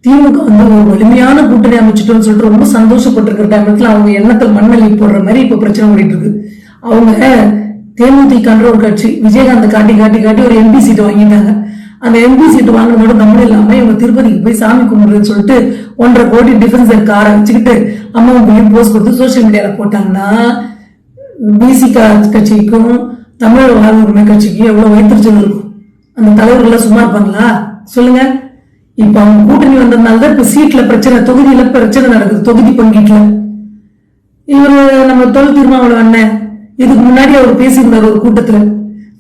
திமுக வந்து ஒரு வலிமையான கூட்டணி அமைச்சிட்டோம்னு சொல்லிட்டு ரொம்ப சந்தோஷப்பட்டிருக்கிற டைம்ல அவங்க எண்ணத்தில் மண்ணள்ளி போடுற மாதிரி இப்ப பிரச்சனை ஓடிட்டு இருக்கு. அவங்க தேமுதிகன்ற ஒரு கட்சி விஜயகாந்த் காட்டி காட்டி காட்டி ஒரு எம்பி சீட் வாங்கிட்டாங்க. அந்த எம்பி சீட் வாங்கினதோட தமிழ் இல்லாம இவங்க திருப்பதிக்கு போய் சாமி கும்பிடுன்னு சொல்லிட்டு 1.5 கோடி டிஃபென்ஸ் காரை வச்சுக்கிட்டு அம்மாவும் போய் போஸ்ட் கொடுத்து சோசியல் மீடியால போட்டாங்கன்னா பிசிக கட்சிக்கும் தமிழக வாழ் உரிமை கட்சிக்கும் எவ்வளவு வைத்திருச்சல் இருக்கும். அந்த தலைவர்கள் சும்மா இருப்பாங்களா சொல்லுங்க? இப்ப அவங்க கூட்டணி வந்ததுனாலதான் இப்ப சீட்ல பிரச்சனை, தொகுதியில பிரச்சனை நடக்குது. தொகுதி பங்கீட்டுல இவரு நம்ம தொல் திருமாவளவன் அண்ணன் இதுக்கு முன்னாடி அவர் பேசியிருந்தார் ஒரு கூட்டத்துல,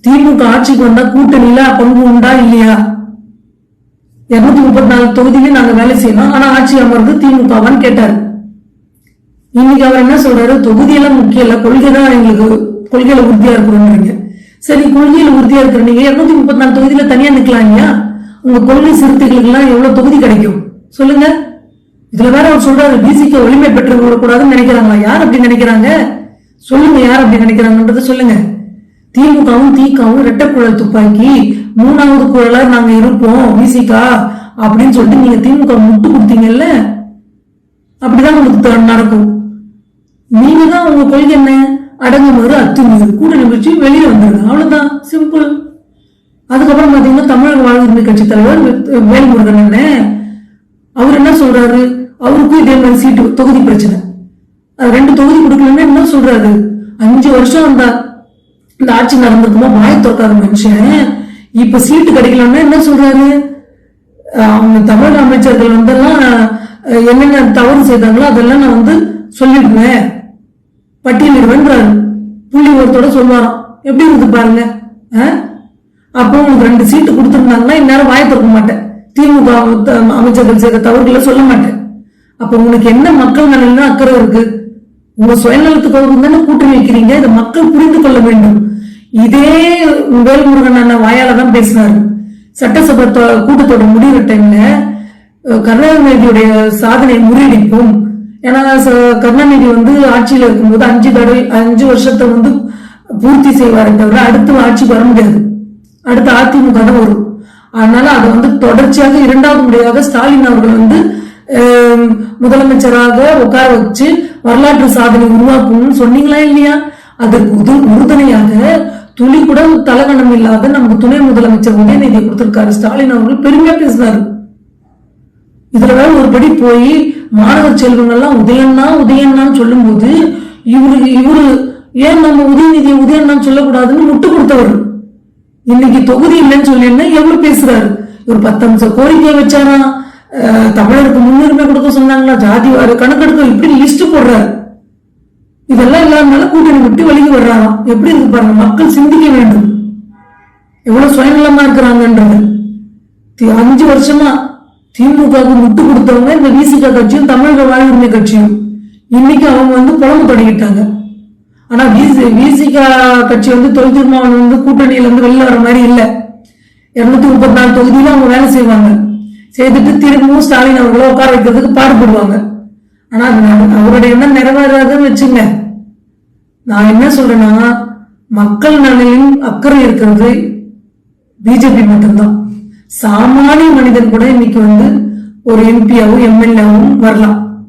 திமுக ஆட்சிக்கு வந்தா கூட்டணியில பங்கு உண்டா இல்லையா, 234 தொகுதியில நாங்க வேலை செய்யணும், ஆனா ஆட்சி அமர்ந்து திமுகவான்னு கேட்டாரு. இன்னைக்கு அவர் என்ன சொல்றாரு, தொகுதியெல்லாம் முக்கியம் இல்ல, கொள்கை தான் எங்களுக்கு, கொள்கையில உறுதியா இருக்கிறோம். சரி, கொள்கையில உறுதியா இருக்கிற நீங்க 234 தொகுதியில தனியா நிக்கலாம் இல்லையா? உங்க கொள்கை சிறுத்தைகளுக்கு எல்லாம் எவ்வளவு தொகுதி கிடைக்கும் சொல்லுங்க? இதுல வேற அவர் சொல்றாரு பிசிக்கு வலிமை பெற்று கூடாதுன்னு நினைக்கிறாங்களா? யார் அப்படி நினைக்கிறாங்க சொல்லுங்க? யார் அப்படி நினைக்கிறாங்கன்றத சொல்லுங்க. திமுகவும் திகவும் இரட்டை குழல் துப்பாக்கி, 3வது குழலா நாங்க இருப்போம் பிசிகா அப்படின்னு சொல்லிட்டு நீங்க திமுக முட்டு கொடுத்தீங்கல்ல, அப்படிதான் உங்களுக்கு நடக்கும். நீங்க தான் உங்க கொள்கை என்ன, அடங்குமாறு அத்துமீறு கூட்டணி வச்சு வெளியில வந்துருங்க, அவ்வளவுதான், சிம்பிள். அதுக்கப்புறம் பாத்தீங்கன்னா தமிழக வாழ் உரிமை கட்சி தலைவர் வேல்முருகன் என்ன அவர் என்ன சொல்றாரு, அவருக்கும் இதே மாதிரி சீட்டு தொகுதி பிரச்சனை, 2 தொகுதி கொடுக்கலன்னு என்ன சொல்றாரு, 5 வருஷம் இந்த ஆட்சி நடந்திருக்குமோ வாய் திறக்காத மனுஷன் இப்ப சீட்டு கிடைக்கலன்னா என்ன சொல்றாரு, அவங்க தமிழக அமைச்சர்கள் வந்தெல்லாம் என்னென்ன தவறு செய்தாங்களோ அதெல்லாம் நான் சொல்லிடுவேன், பட்டியலிடுவேன்றாரு. புள்ளி ஒருத்தோட சொல்வாராம். எப்படி இருக்கு பாருங்க. அப்போ உங்களுக்கு 2 சீட்டு கொடுத்திருந்தாங்கன்னா இந்நேரம் வாய திறக்க மாட்டேன், திமுக அமைச்சர்கள் செய்த தவறுகளை சொல்ல மாட்டேன். அப்ப உங்களுக்கு என்ன மக்கள் நலன் அக்கறை இருக்கு? உங்க சுயநலத்துக்கு தானே கூட்டணி வைக்கிறீங்க, இதை மக்கள் புரிந்து கொள்ள வேண்டும். இதே வேல்முருகன் அண்ணன் வாயாலதான் பேசினாரு சட்டசபை கூட்டத்தோட முடிவு டைம்ல, கருணாநிதியுடைய சாதனையை முறியடிப்போம். ஏன்னா கருணாநிதி ஆட்சியில இருக்கும்போது 5 வருஷத்தை பூர்த்தி செய்வாரை தவிர அடுத்து ஆட்சிக்கு வர முடியாது, அடுத்த அதிமுக தான் வரும். அதனால அதை தொடர்ச்சியாக 2வது முறையாக ஸ்டாலின் அவர்கள் முதலமைச்சராக உட்கார வச்சு வரலாற்று சாதனை உருவாக்கணும்னு சொன்னீங்களா இல்லையா? அதற்கு உறுதுணையாக துளி கூட தலகணம் இல்லாத நமக்கு துணை முதலமைச்சர் உதயநிதியை கொடுத்திருக்காரு ஸ்டாலின் அவர்கள், பெருமையா பேசினாரு. இதுல வேற ஒருபடி போய் மாணவர் செல்வங்கள்லாம் உதயண்ணான்னு சொல்லும் போது இவரு ஏன் நம்ம உதயநிதியை உதயண்ணான்னு சொல்லக்கூடாதுன்னு முட்டு கொடுத்தவர். இன்னைக்கு தொகுதி இல்லைன்னு சொல்லி எவ்வளவு பேசுறாரு. ஒரு 10 அம்ச கோரிக்கை வச்சாரா, தமிழருக்கு முன்னுரிமை கொடுக்க சொன்னாங்களா, ஜாதி வாரி கணக்கெடுக்க, இப்படி லிஸ்ட் போடுறாரு. இதெல்லாம் இல்லாதனால கூட்டணி விட்டு வெளியே வர்றாராம். எப்படி இருக்கு பாருங்க, மக்கள் சிந்திக்க வேண்டும் எவ்வளவு சுயநலமா இருக்கிறாங்கன்றது. 5 வருஷமா திமுகவுக்கு முட்டு கொடுத்தவங்க இந்த விசிக கட்சியும் தமிழக வாழ் உரிமை கட்சியும். இன்னைக்கு அவங்க புலம்பு தொடங்கிட்டாங்க. ஆனா விசிக கட்சி தொல் திருமாவளவன் கூட்டணியில வெளில வர மாதிரி இல்ல. 234 தொகுதியில அவங்க வேலை செய்வாங்க, செய்துட்டு திரும்பவும் ஸ்டாலின் அவர்களை உட்கார வைக்கிறதுக்கு பாடுபடுவாங்க. ஆனா அவருடைய எண்ணம் நிறைவேறாதுன்னு வச்சுங்க. நான் என்ன சொல்றேன்னா, மக்கள் நலனின் அக்கறை இருக்கிறது பிஜேபி மட்டும்தான். சாமானிய மனிதன் கூட இன்னைக்கு ஒரு எம்பியாவும் எம்எல்ஏவும் வரலாம்.